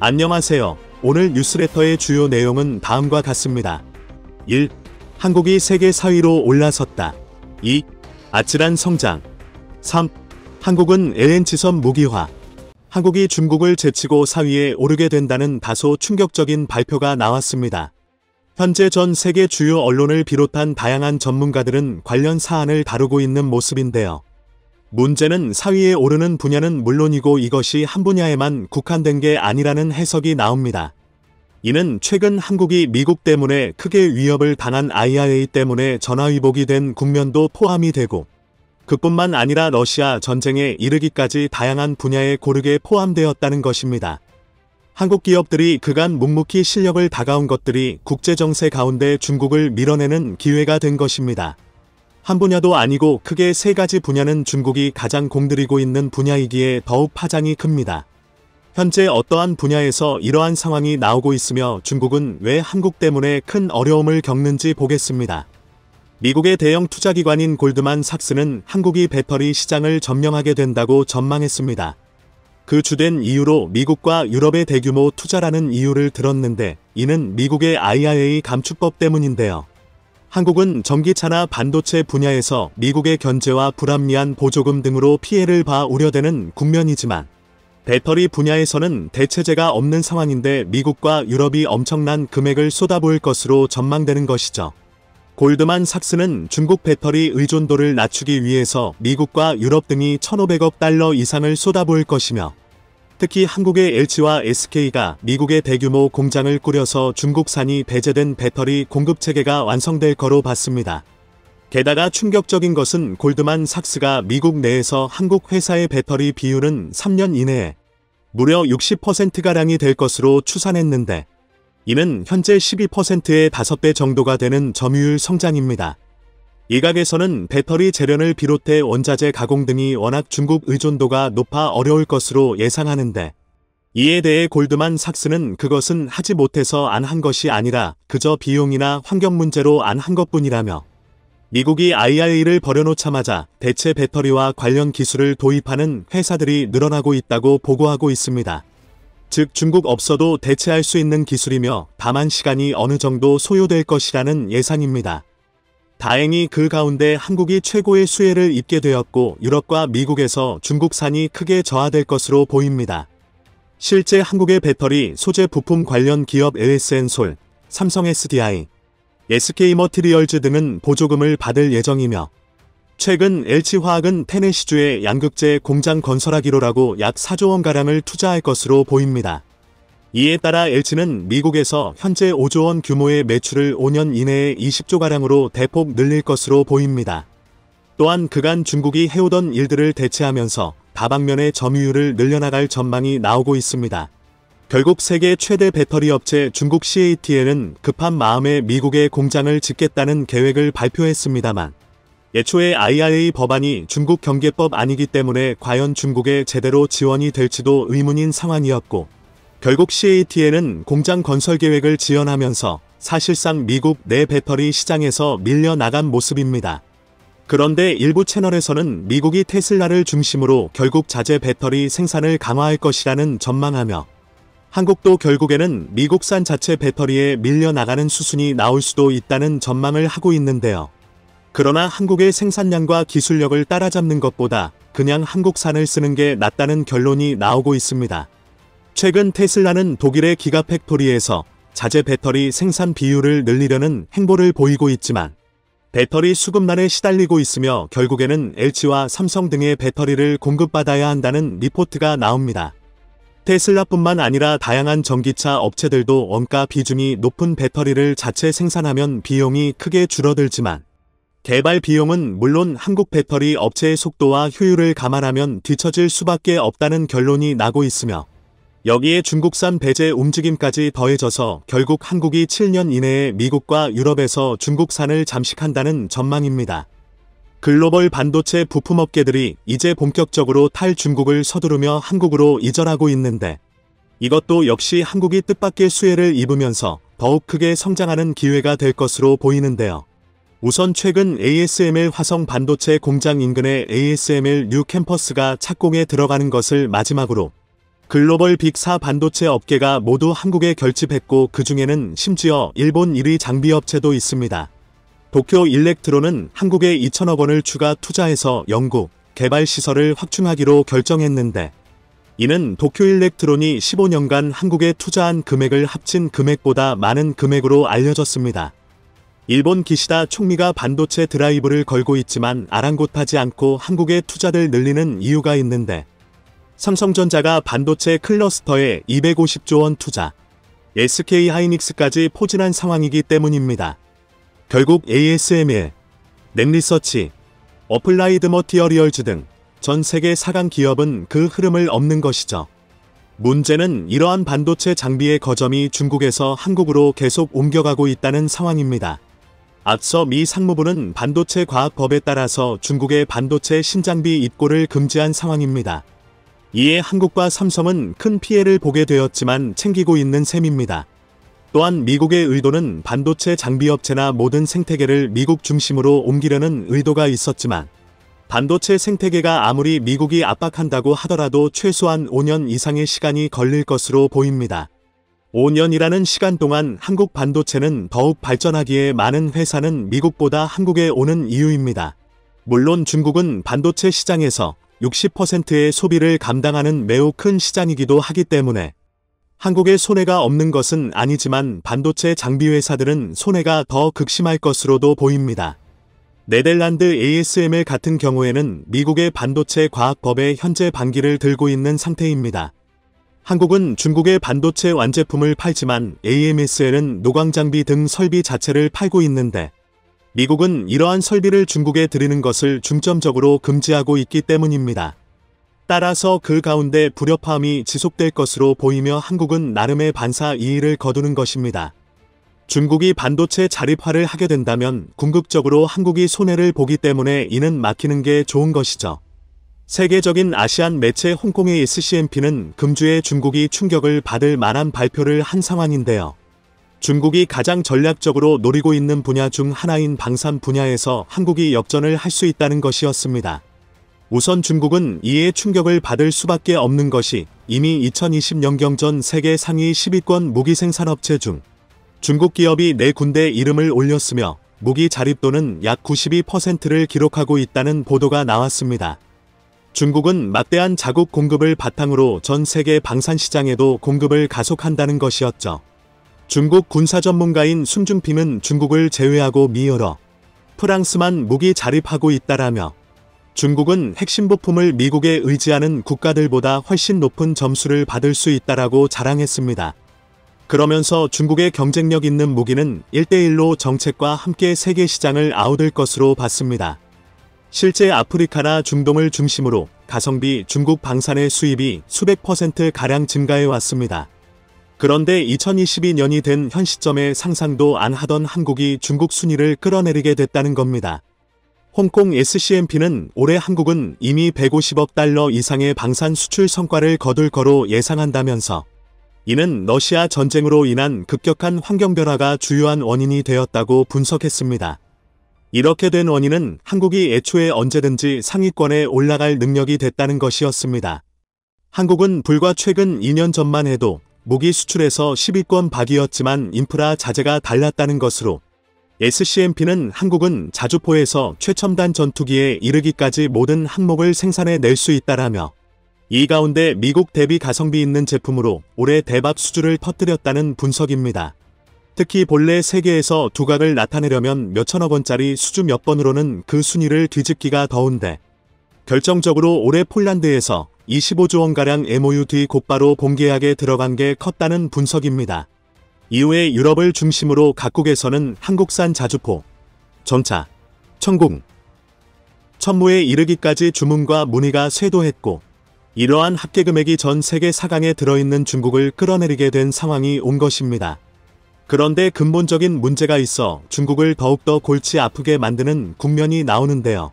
안녕하세요. 오늘 뉴스레터의 주요 내용은 다음과 같습니다. 1. 한국이 세계 4위로 올라섰다. 2. 아찔한 성장. 3. 한국은 LNG선 무기화. 한국이 중국을 제치고 4위에 오르게 된다는 다소 충격적인 발표가 나왔습니다. 현재 전 세계 주요 언론을 비롯한 다양한 전문가들은 관련 사안을 다루고 있는 모습인데요. 문제는 4위에 오르는 분야는 물론이고 이것이 한 분야에만 국한된 게 아니라는 해석이 나옵니다. 이는 최근 한국이 미국 때문에 크게 위협을 당한 IRA 때문에 전화위복이 된 국면도 포함이 되고, 그뿐만 아니라 러시아 전쟁에 이르기까지 다양한 분야에 고르게 포함되었다는 것입니다. 한국 기업들이 그간 묵묵히 실력을 다가온 것들이 국제정세 가운데 중국을 밀어내는 기회가 된 것입니다. 한 분야도 아니고 크게 세 가지 분야는 중국이 가장 공들이고 있는 분야이기에 더욱 파장이 큽니다. 현재 어떠한 분야에서 이러한 상황이 나오고 있으며 중국은 왜 한국 때문에 큰 어려움을 겪는지 보겠습니다. 미국의 대형 투자기관인 골드만삭스는 한국이 배터리 시장을 점령하게 된다고 전망했습니다. 그 주된 이유로 미국과 유럽의 대규모 투자라는 이유를 들었는데, 이는 미국의 IRA 감축법 때문인데요. 한국은 전기차나 반도체 분야에서 미국의 견제와 불합리한 보조금 등으로 피해를 봐 우려되는 국면이지만, 배터리 분야에서는 대체제가 없는 상황인데 미국과 유럽이 엄청난 금액을 쏟아부을 것으로 전망되는 것이죠. 골드만삭스는 중국 배터리 의존도를 낮추기 위해서 미국과 유럽 등이 1,500억 달러 이상을 쏟아부을 것이며, 특히 한국의 LG와 SK가 미국의 대규모 공장을 꾸려서 중국산이 배제된 배터리 공급 체계가 완성될 거로 봤습니다. 게다가 충격적인 것은 골드만삭스가 미국 내에서 한국 회사의 배터리 비율은 3년 이내에 무려 60%가량이 될 것으로 추산했는데, 이는 현재 12%의 5배 정도가 되는 점유율 성장입니다. 일각에서는 배터리 재련을 비롯해 원자재 가공 등이 워낙 중국 의존도가 높아 어려울 것으로 예상하는데, 이에 대해 골드만삭스는 그것은 하지 못해서 안 한 것이 아니라 그저 비용이나 환경 문제로 안 한 것뿐이라며, 미국이 IRA를 버려놓자마자 대체 배터리와 관련 기술을 도입하는 회사들이 늘어나고 있다고 보고하고 있습니다. 즉 중국 없어도 대체할 수 있는 기술이며 다만 시간이 어느 정도 소요될 것이라는 예상입니다. 다행히 그 가운데 한국이 최고의 수혜를 입게 되었고 유럽과 미국에서 중국산이 크게 저하될 것으로 보입니다. 실제 한국의 배터리 소재 부품 관련 기업 LS엔솔, 삼성 SDI, SK머티리얼즈 등은 보조금을 받을 예정이며, 최근 LG화학은 테네시주에 양극재 공장 건설하기로라고 약 4조 원가량을 투자할 것으로 보입니다. 이에 따라 LG는 미국에서 현재 5조 원 규모의 매출을 5년 이내에 20조가량으로 대폭 늘릴 것으로 보입니다. 또한 그간 중국이 해오던 일들을 대체하면서 다방면의 점유율을 늘려나갈 전망이 나오고 있습니다. 결국 세계 최대 배터리 업체 중국 CATL은 급한 마음에 미국에 공장을 짓겠다는 계획을 발표했습니다만, 애초에 IRA 법안이 중국 경계법 아니기 때문에 과연 중국에 제대로 지원이 될지도 의문인 상황이었고, 결국 CATL은 공장 건설 계획을 지연하면서 사실상 미국 내 배터리 시장에서 밀려나간 모습입니다. 그런데 일부 채널에서는 미국이 테슬라를 중심으로 결국 자재 배터리 생산을 강화할 것이라는 전망하며, 한국도 결국에는 미국산 자체 배터리에 밀려나가는 수순이 나올 수도 있다는 전망을 하고 있는데요. 그러나 한국의 생산량과 기술력을 따라잡는 것보다 그냥 한국산을 쓰는 게 낫다는 결론이 나오고 있습니다. 최근 테슬라는 독일의 기가팩토리에서 자재 배터리 생산 비율을 늘리려는 행보를 보이고 있지만, 배터리 수급난에 시달리고 있으며 결국에는 LG와 삼성 등의 배터리를 공급받아야 한다는 리포트가 나옵니다. 테슬라뿐만 아니라 다양한 전기차 업체들도 원가 비중이 높은 배터리를 자체 생산하면 비용이 크게 줄어들지만, 개발 비용은 물론 한국 배터리 업체의 속도와 효율을 감안하면 뒤처질 수밖에 없다는 결론이 나고 있으며, 여기에 중국산 배제 움직임까지 더해져서 결국 한국이 7년 이내에 미국과 유럽에서 중국산을 잠식한다는 전망입니다. 글로벌 반도체 부품업계들이 이제 본격적으로 탈중국을 서두르며 한국으로 이전하고 있는데, 이것도 역시 한국이 뜻밖의 수혜를 입으면서 더욱 크게 성장하는 기회가 될 것으로 보이는데요. 우선 최근 ASML 화성 반도체 공장 인근의 ASML 뉴 캠퍼스가 착공에 들어가는 것을 마지막으로 글로벌 빅4 반도체 업계가 모두 한국에 결집했고 그 중에는 심지어 일본 1위 장비업체도 있습니다. 도쿄 일렉트론은 한국에 2천억 원을 추가 투자해서 연구, 개발 시설을 확충하기로 결정했는데 이는 도쿄 일렉트론이 15년간 한국에 투자한 금액을 합친 금액보다 많은 금액으로 알려졌습니다. 일본 기시다 총리가 반도체 드라이브를 걸고 있지만 아랑곳하지 않고 한국에 투자를 늘리는 이유가 있는데 삼성전자가 반도체 클러스터에 250조 원 투자, SK하이닉스까지 포진한 상황이기 때문입니다. 결국 ASML, 넷리서치, 어플라이드 머티어리얼즈 등 전 세계 4강 기업은 그 흐름을 엎는 것이죠. 문제는 이러한 반도체 장비의 거점이 중국에서 한국으로 계속 옮겨가고 있다는 상황입니다. 앞서 미 상무부는 반도체 과학법에 따라서 중국의 반도체 신장비 입고를 금지한 상황입니다. 이에 한국과 삼성은 큰 피해를 보게 되었지만 챙기고 있는 셈입니다. 또한 미국의 의도는 반도체 장비업체나 모든 생태계를 미국 중심으로 옮기려는 의도가 있었지만 반도체 생태계가 아무리 미국이 압박한다고 하더라도 최소한 5년 이상의 시간이 걸릴 것으로 보입니다. 5년이라는 시간 동안 한국 반도체는 더욱 발전하기에 많은 회사는 미국보다 한국에 오는 이유입니다. 물론 중국은 반도체 시장에서 60%의 소비를 감당하는 매우 큰 시장이기도 하기 때문에 한국에 손해가 없는 것은 아니지만 반도체 장비 회사들은 손해가 더 극심할 것으로도 보입니다. 네덜란드 ASML 같은 경우에는 미국의 반도체 과학법에 현재 반기를 들고 있는 상태입니다. 한국은 중국의 반도체 완제품을 팔지만 AMSL은 노광장비 등 설비 자체를 팔고 있는데 미국은 이러한 설비를 중국에 들이는 것을 중점적으로 금지하고 있기 때문입니다. 따라서 그 가운데 불협화음이 지속될 것으로 보이며 한국은 나름의 반사 이의를 거두는 것입니다. 중국이 반도체 자립화를 하게 된다면 궁극적으로 한국이 손해를 보기 때문에 이는 막히는 게 좋은 것이죠. 세계적인 아시안 매체 홍콩의 SCMP는 금주에 중국이 충격을 받을 만한 발표를 한 상황인데요. 중국이 가장 전략적으로 노리고 있는 분야 중 하나인 방산 분야에서 한국이 역전을 할 수 있다는 것이었습니다. 우선 중국은 이에 충격을 받을 수밖에 없는 것이 이미 2020년 경전 세계 상위 10위권 무기 생산업체 중 중국 기업이 4군데 이름을 올렸으며 무기 자립도는 약 92%를 기록하고 있다는 보도가 나왔습니다. 중국은 막대한 자국 공급을 바탕으로 전 세계 방산 시장에도 공급을 가속한다는 것이었죠. 중국 군사 전문가인 숨중핑은 중국을 제외하고 미여러 프랑스만 무기 자립하고 있다라며 중국은 핵심 부품을 미국에 의지하는 국가들보다 훨씬 높은 점수를 받을 수 있다라고 자랑했습니다. 그러면서 중국의 경쟁력 있는 무기는 1대1로 정책과 함께 세계 시장을 아우를 것으로 봤습니다. 실제 아프리카나 중동을 중심으로 가성비 중국 방산의 수입이 수백 %가량 증가해 왔습니다. 그런데 2022년이 된 현 시점에 상상도 안 하던 한국이 중국 순위를 끌어내리게 됐다는 겁니다. 홍콩 SCMP는 올해 한국은 이미 150억 달러 이상의 방산 수출 성과를 거둘 거로 예상한다면서 이는 러시아 전쟁으로 인한 급격한 환경 변화가 주요한 원인이 되었다고 분석했습니다. 이렇게 된 원인은 한국이 애초에 언제든지 상위권에 올라갈 능력이 됐다는 것이었습니다. 한국은 불과 최근 2년 전만 해도 무기 수출에서 10위권 박이었지만 인프라 자재가 달랐다는 것으로 SCMP는 한국은 자주포에서 최첨단 전투기에 이르기까지 모든 항목을 생산해낼 수 있다라며 이 가운데 미국 대비 가성비 있는 제품으로 올해 대박 수주를 터뜨렸다는 분석입니다. 특히 본래 세계에서 두각을 나타내려면 몇천억 원짜리 수주 몇 번으로는 그 순위를 뒤집기가 더운데 결정적으로 올해 폴란드에서 25조 원가량 MOU 뒤 곧바로 본계약에 들어간 게 컸다는 분석입니다. 이후에 유럽을 중심으로 각국에서는 한국산 자주포, 전차, 천공, 천무에 이르기까지 주문과 문의가 쇄도했고 이러한 합계 금액이 전 세계 4강에 들어있는 중국을 끌어내리게 된 상황이 온 것입니다. 그런데 근본적인 문제가 있어 중국을 더욱더 골치 아프게 만드는 국면이 나오는데요.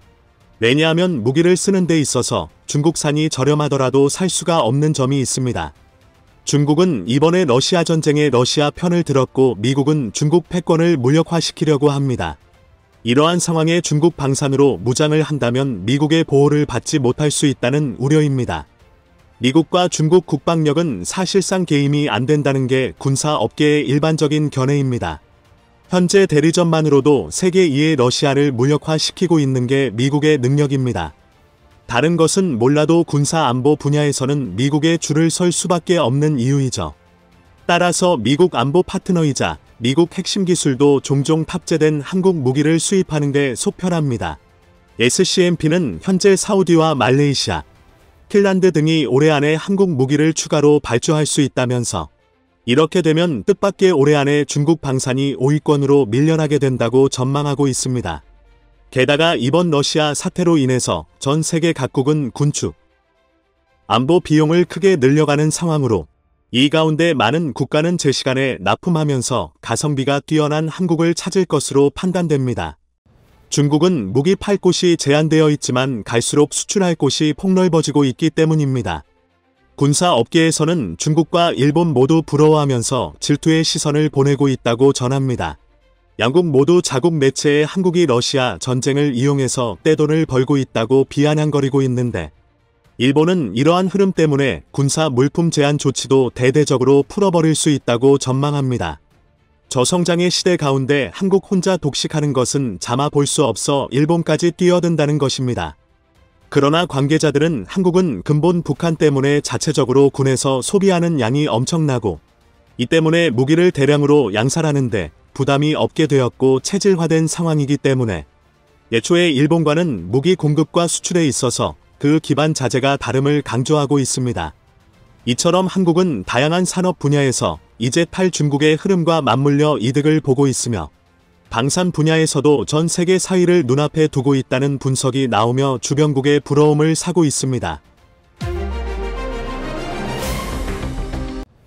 왜냐하면 무기를 쓰는 데 있어서 중국산이 저렴하더라도 살 수가 없는 점이 있습니다. 중국은 이번에 러시아 전쟁에 러시아 편을 들었고 미국은 중국 패권을 무력화시키려고 합니다. 이러한 상황에 중국 방산으로 무장을 한다면 미국의 보호를 받지 못할 수 있다는 우려입니다. 미국과 중국 국방력은 사실상 게임이 안 된다는 게 군사업계의 일반적인 견해입니다. 현재 대리전만으로도 세계 2의 러시아를 무력화시키고 있는 게 미국의 능력입니다. 다른 것은 몰라도 군사 안보 분야에서는 미국의 줄을 설 수밖에 없는 이유이죠. 따라서 미국 안보 파트너이자 미국 핵심 기술도 종종 탑재된 한국 무기를 수입하는 게 속편합니다. SCMP는 현재 사우디와 말레이시아, 핀란드 등이 올해 안에 한국 무기를 추가로 발주할 수 있다면서 이렇게 되면 뜻밖의 올해 안에 중국 방산이 5위권으로 밀려나게 된다고 전망하고 있습니다. 게다가 이번 러시아 사태로 인해서 전 세계 각국은 군축, 안보 비용을 크게 늘려가는 상황으로 이 가운데 많은 국가는 제 시간에 납품하면서 가성비가 뛰어난 한국을 찾을 것으로 판단됩니다. 중국은 무기 팔 곳이 제한되어 있지만 갈수록 수출할 곳이 폭넓어지고 있기 때문입니다. 군사 업계에서는 중국과 일본 모두 부러워하면서 질투의 시선을 보내고 있다고 전합니다. 양국 모두 자국 매체에 한국이 러시아 전쟁을 이용해서 떼돈을 벌고 있다고 비아냥거리고 있는데 일본은 이러한 흐름 때문에 군사 물품 제한 조치도 대대적으로 풀어버릴 수 있다고 전망합니다. 저성장의 시대 가운데 한국 혼자 독식하는 것은 차마 볼 수 없어 일본까지 뛰어든다는 것입니다. 그러나 관계자들은 한국은 근본 북한 때문에 자체적으로 군에서 소비하는 양이 엄청나고 이 때문에 무기를 대량으로 양산하는데 부담이 없게 되었고 체질화된 상황이기 때문에 예초에 일본과는 무기 공급과 수출에 있어서 그 기반 자재가 다름을 강조하고 있습니다. 이처럼 한국은 다양한 산업 분야에서 이제 탈중국의 흐름과 맞물려 이득을 보고 있으며 방산 분야에서도 전 세계 4위를 눈앞에 두고 있다는 분석이 나오며 주변국의 부러움을 사고 있습니다.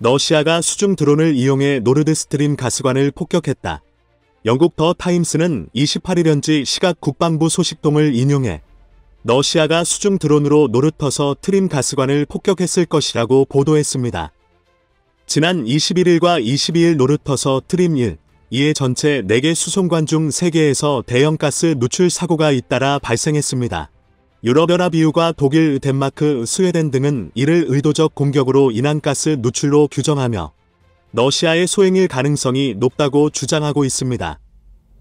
러시아가 수중 드론을 이용해 노르드스트림 가스관을 폭격했다. 영국 더 타임스는 28일 현지 시각 국방부 소식통을 인용해 러시아가 수중 드론으로 노르터서 트림 가스관을 폭격했을 것이라고 보도했습니다. 지난 21일과 22일 노르터서 트림 1, 2의 전체 4개 수송관 중 3개에서 대형 가스 누출 사고가 잇따라 발생했습니다. 유럽연합 EU가 독일, 덴마크, 스웨덴 등은 이를 의도적 공격으로 인한 가스 누출로 규정하며 러시아의 소행일 가능성이 높다고 주장하고 있습니다.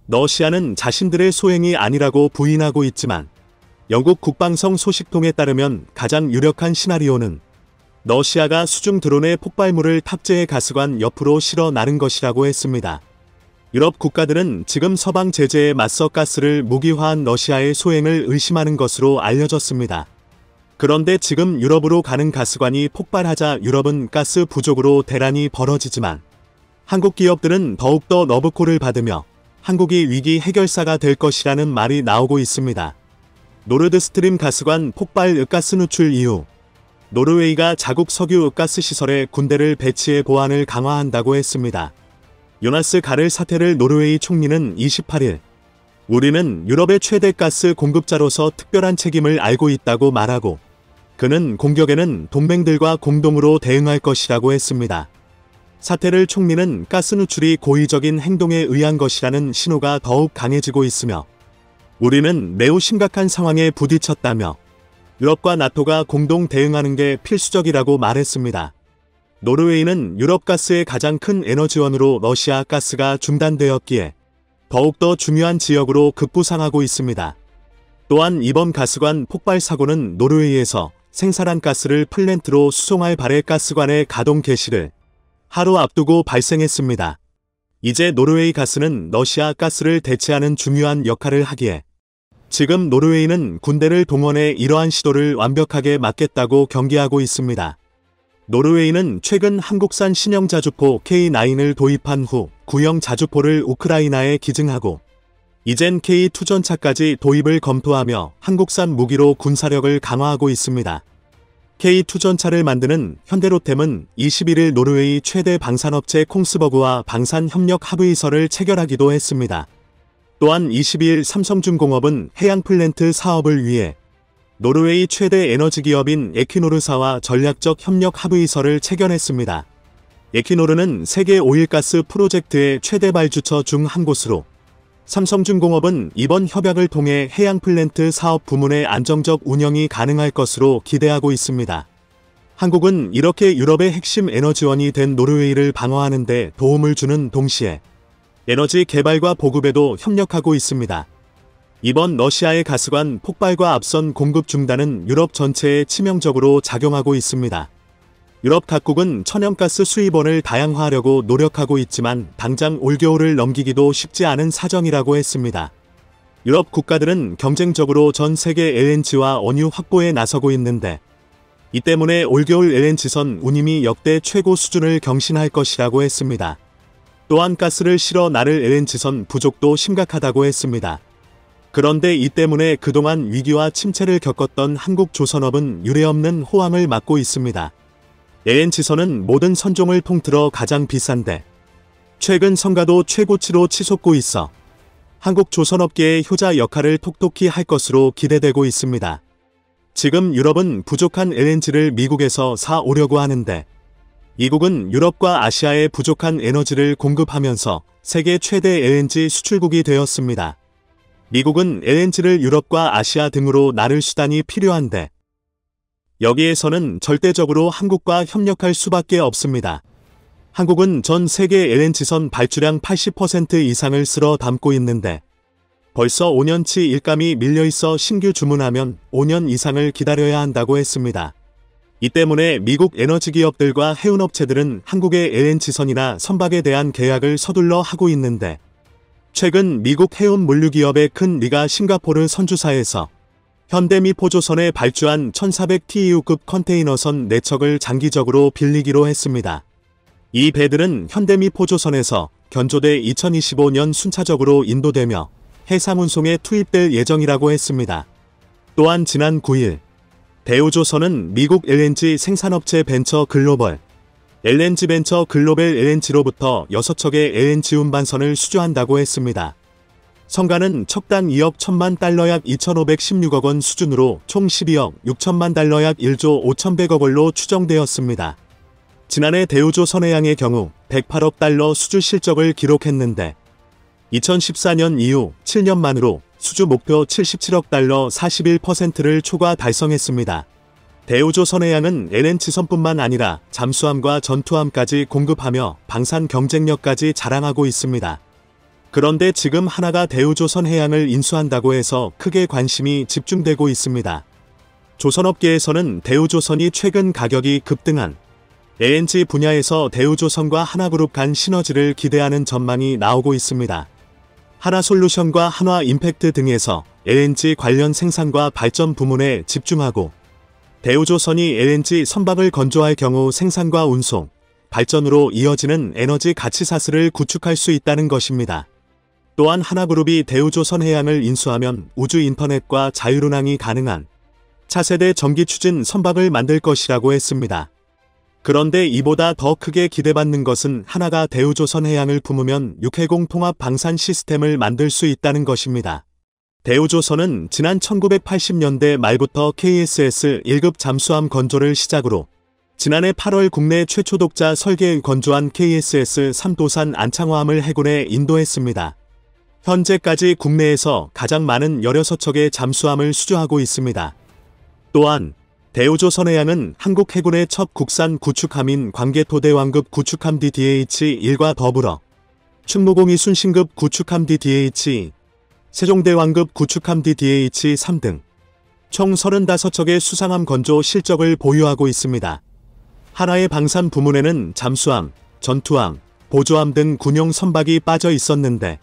러시아는 자신들의 소행이 아니라고 부인하고 있지만 영국 국방성 소식통에 따르면 가장 유력한 시나리오는 러시아가 수중 드론에 폭발물을 탑재해 가스관 옆으로 실어 나른 것이라고 했습니다. 유럽 국가들은 지금 서방 제재에 맞서 가스를 무기화한 러시아의 소행을 의심하는 것으로 알려졌습니다. 그런데 지금 유럽으로 가는 가스관이 폭발하자 유럽은 가스 부족으로 대란이 벌어지지만 한국 기업들은 더욱더 러브콜을 받으며 한국이 위기 해결사가 될 것이라는 말이 나오고 있습니다. 노르드스트림 가스관 폭발 가스 누출 이후 노르웨이가 자국 석유 가스 시설에 군대를 배치해 보안을 강화한다고 했습니다. 요나스 가를 사태를 노르웨이 총리는 28일 우리는 유럽의 최대 가스 공급자로서 특별한 책임을 알고 있다고 말하고 그는 공격에는 동맹들과 공동으로 대응할 것이라고 했습니다. 사태를 총리는 가스 누출이 고의적인 행동에 의한 것이라는 신호가 더욱 강해지고 있으며 우리는 매우 심각한 상황에 부딪혔다며 유럽과 나토가 공동 대응하는 게 필수적이라고 말했습니다. 노르웨이는 유럽 가스의 가장 큰 에너지원으로 러시아 가스가 중단되었기에 더욱더 중요한 지역으로 급부상하고 있습니다. 또한 이번 가스관 폭발 사고는 노르웨이에서 생산한 가스를 플랜트로 수송할 발해 가스관의 가동 개시를 하루 앞두고 발생했습니다. 이제 노르웨이 가스는 러시아 가스를 대체하는 중요한 역할을 하기에 지금 노르웨이는 군대를 동원해 이러한 시도를 완벽하게 막겠다고 경계하고 있습니다. 노르웨이는 최근 한국산 신형 자주포 K9을 도입한 후 구형 자주포를 우크라이나에 기증하고 이젠 K2 전차까지 도입을 검토하며 한국산 무기로 군사력을 강화하고 있습니다. K2 전차를 만드는 현대로템은 21일 노르웨이 최대 방산업체 콩스버그와 방산협력 합의서를 체결하기도 했습니다. 또한 22일 삼성중공업은 해양 플랜트 사업을 위해 노르웨이 최대 에너지 기업인 에퀴노르사와 전략적 협력 합의서를 체결했습니다. 에퀴노르는 세계 오일가스 프로젝트의 최대 발주처 중 한 곳으로 삼성중공업은 이번 협약을 통해 해양 플랜트 사업 부문의 안정적 운영이 가능할 것으로 기대하고 있습니다. 한국은 이렇게 유럽의 핵심 에너지원이 된 노르웨이를 방어하는 데 도움을 주는 동시에 에너지 개발과 보급에도 협력하고 있습니다. 이번 러시아의 가스관 폭발과 앞선 공급 중단은 유럽 전체에 치명적으로 작용하고 있습니다. 유럽 각국은 천연가스 수입원을 다양화하려고 노력하고 있지만 당장 올겨울을 넘기기도 쉽지 않은 사정이라고 했습니다. 유럽 국가들은 경쟁적으로 전 세계 LNG와 원유 확보에 나서고 있는데 이 때문에 올겨울 LNG선 운임이 역대 최고 수준을 경신할 것이라고 했습니다. 또한 가스를 실어 나를 LNG선 부족도 심각하다고 했습니다. 그런데 이 때문에 그동안 위기와 침체를 겪었던 한국조선업은 유례없는 호황을 맞고 있습니다. LNG선은 모든 선종을 통틀어 가장 비싼데 최근 성과도 최고치로 치솟고 있어 한국조선업계의 효자 역할을 톡톡히 할 것으로 기대되고 있습니다. 지금 유럽은 부족한 LNG를 미국에서 사오려고 하는데 미국은 유럽과 아시아에 부족한 에너지를 공급하면서 세계 최대 LNG 수출국이 되었습니다. 미국은 LNG를 유럽과 아시아 등으로 나를 수단이 필요한데 여기에서는 절대적으로 한국과 협력할 수밖에 없습니다. 한국은 전 세계 LNG선 발주량 80% 이상을 쓸어 담고 있는데 벌써 5년치 일감이 밀려있어 신규 주문하면 5년 이상을 기다려야 한다고 했습니다. 이 때문에 미국 에너지 기업들과 해운업체들은 한국의 LNG선이나 선박에 대한 계약을 서둘러 하고 있는데 최근 미국 해운 물류기업의 큰 리가 싱가포르 선주사에서 현대미포조선에 발주한 1400TEU급 컨테이너선 4척을 장기적으로 빌리기로 했습니다. 이 배들은 현대미포조선에서 견조대 2025년 순차적으로 인도되며 해상운송에 투입될 예정이라고 했습니다. 또한 지난 9일 대우조선은 미국 LNG 생산업체 벤처 글로벌 LNG 벤처 글로벌 LNG로부터 6척의 LNG 운반선을 수주한다고 했습니다. 성과는 척당 2억 1천만 달러 약 2,516억 원 수준으로 총 12억 6천만 달러 약 1조 5,100억 원로 추정되었습니다. 지난해 대우조선해양의 경우 108억 달러 수주 실적을 기록했는데 2014년 이후 7년 만으로 수주 목표 77억 달러 41%를 초과 달성했습니다. 대우조선해양은 LNG선뿐만 아니라 잠수함과 전투함까지 공급하며 방산 경쟁력까지 자랑하고 있습니다. 그런데 지금 하나가 대우조선해양을 인수한다고 해서 크게 관심이 집중되고 있습니다. 조선업계에서는 대우조선이 최근 가격이 급등한 LNG 분야에서 대우조선과 하나그룹 간 시너지를 기대하는 전망이 나오고 있습니다. 하나솔루션과 한화임팩트 등에서 LNG 관련 생산과 발전 부문에 집중하고 대우조선이 LNG 선박을 건조할 경우 생산과 운송, 발전으로 이어지는 에너지 가치사슬을 구축할 수 있다는 것입니다. 또한 하나그룹이 대우조선해양을 인수하면 우주인터넷과 자율운항이 가능한 차세대 전기추진 선박을 만들 것이라고 했습니다. 그런데 이보다 더 크게 기대받는 것은 하나가 대우조선해양을 품으면 육해공 통합 방산 시스템을 만들 수 있다는 것입니다. 대우조선은 지난 1980년대 말부터 KSS 1급 잠수함 건조를 시작으로 지난해 8월 국내 최초 독자 설계 건조한 KSS 3도산 안창호함을 해군에 인도했습니다. 현재까지 국내에서 가장 많은 16척의 잠수함을 수주하고 있습니다. 또한 대우조선해양은 한국 해군의 첫 국산 구축함인 광개토대왕급 구축함 DDH-1과 더불어 충무공이 순신급 구축함 DDH, 세종대왕급 구축함 DDH-3 등 총 35척의 수상함 건조 실적을 보유하고 있습니다. 하나의 방산 부문에는 잠수함, 전투함, 보조함 등 군용 선박이 빠져 있었는데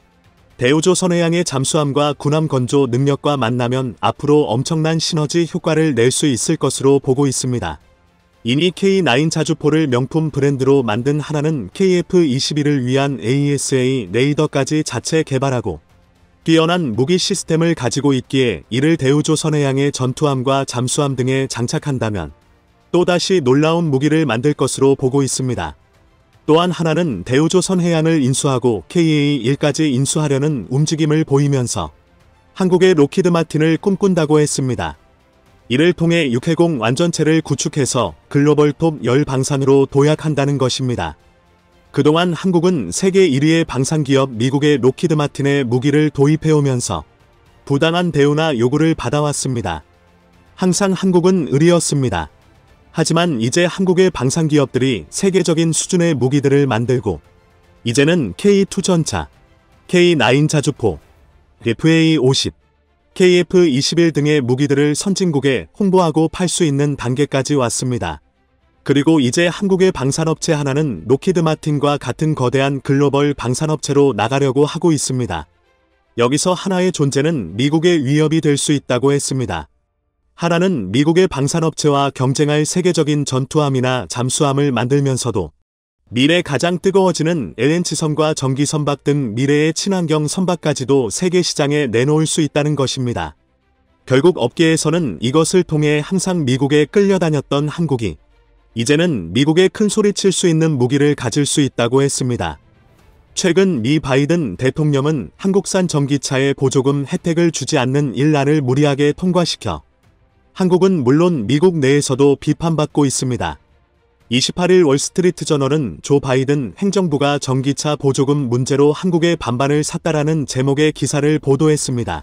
대우조선해양의 잠수함과 군함 건조 능력과 만나면 앞으로 엄청난 시너지 효과를 낼 수 있을 것으로 보고 있습니다. 이미 K9 자주포를 명품 브랜드로 만든 하나는 KF-21을 위한 AESA 레이더까지 자체 개발하고 뛰어난 무기 시스템을 가지고 있기에 이를 대우조선해양의 전투함과 잠수함 등에 장착한다면 또다시 놀라운 무기를 만들 것으로 보고 있습니다. 또한 하나는 대우조선해양을 인수하고 KA-1까지 인수하려는 움직임을 보이면서 한국의 로키드 마틴을 꿈꾼다고 했습니다. 이를 통해 육해공 완전체를 구축해서 글로벌 톱 10 방산으로 도약한다는 것입니다. 그동안 한국은 세계 1위의 방산기업 미국의 로키드 마틴에 무기를 도입해오면서 부당한 대우나 요구를 받아왔습니다. 항상 한국은 의리였습니다. 하지만 이제 한국의 방산 기업들이 세계적인 수준의 무기들을 만들고 이제는 K2 전차, K9 자주포, FA50, KF21 등의 무기들을 선진국에 홍보하고 팔 수 있는 단계까지 왔습니다. 그리고 이제 한국의 방산업체 하나는 로키드 마틴과 같은 거대한 글로벌 방산업체로 나가려고 하고 있습니다. 여기서 하나의 존재는 미국의 위협이 될 수 있다고 했습니다. 하나는 미국의 방산업체와 경쟁할 세계적인 전투함이나 잠수함을 만들면서도 미래 가장 뜨거워지는 LNG 선과 전기 선박 등 미래의 친환경 선박까지도 세계 시장에 내놓을 수 있다는 것입니다. 결국 업계에서는 이것을 통해 항상 미국에 끌려다녔던 한국이 이제는 미국에 큰 소리 칠 수 있는 무기를 가질 수 있다고 했습니다. 최근 미 바이든 대통령은 한국산 전기차에 보조금 혜택을 주지 않는 일란을 무리하게 통과시켜 한국은 물론 미국 내에서도 비판받고 있습니다. 28일 월스트리트 저널은 조 바이든 행정부가 전기차 보조금 문제로 한국의 반반을 샀다라는 제목의 기사를 보도했습니다.